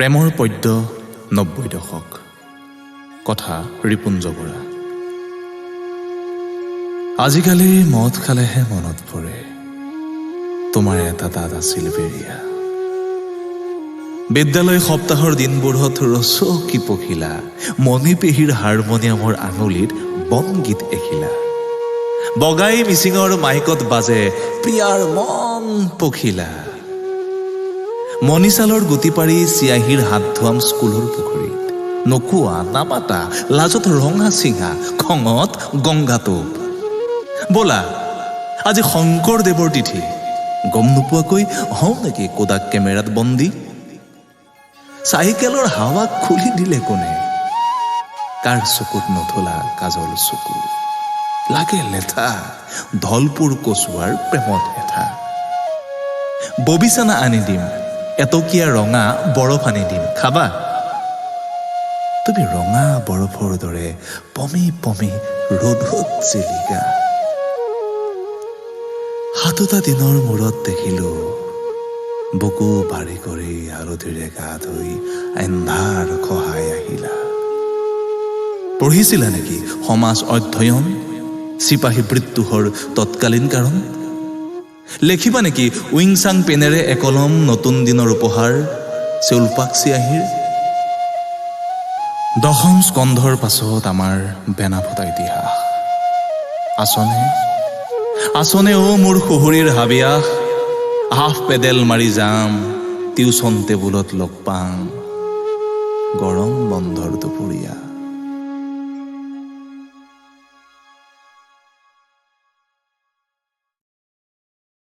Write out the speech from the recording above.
প্ৰেমৰ পদ্য ৯০ দশক কথা ৰিপুঞ্জ বৰা। আজিকালি মদ খালেহে মনত পৰে তোমাৰ এটা তাত আছিল বেৰিয়া। বিদ্যালয় সপ্তাহৰ দিনবোৰত ৰচকি পখিলা মণি পেহীৰ হাৰমনিয়ামৰ আঙুলিত বনগীত এখিলা। বগাই মিচিঙৰ মাইকত বাজে প্ৰিয়াৰ মন পখিলা। মণিচালৰ গুটি পাৰি চিয়াহীৰ হাত ধোৱাম স্কুলৰ পুখুৰীত। নকুৱা নাপাতা লাজত ৰঙা চিঙা খঙত গংগা টোপ। ব'লা আজি শংকৰদেৱৰ তিথি, গম নোপোৱাকৈ হওঁ নেকি কোদাক কেমেৰাত বন্দী। চাইকেলৰ হাৱা খুলি দিলে কোনে, কাৰ চকুত নথলা কাজল চকু। লাগে লেঠা ধলপুৰ কচুৱাৰ প্ৰেমত হেঠা। ববিচানা আনি দিম, এটকীয়া ৰঙা বৰফ আনি দিম, খাবা। তুমি ৰঙা বৰফৰ দৰে পমি পমি ৰ'দত জিলিকা। সাতোটা দিনৰ মূৰত দেখিলো বুকু বাঢ়ি কৰি হালধিৰে গা ধুই এন্ধাৰ খহাই আহিলা। পঢ়িছিলা নেকি সমাজ অধ্যয়ন, চিপাহী বৃত্তোহৰ তৎকালীন কাৰণ? লেখিবা নেকি উইংচাং পেনেৰে একলম নতুন দিনৰ উপহাৰ চেউলপাক চিয়াহীৰ? দশম স্কন্ধৰ পাছত আমাৰ বেনা ফটা ইতিহাস। আচনে অ মোৰ শহুৰীৰ হাবিয়াস। হাফ পেডেল মাৰি যাম, টিউচন টেবুলত লগ পাম, গৰম বন্ধৰ দুপৰীয়া।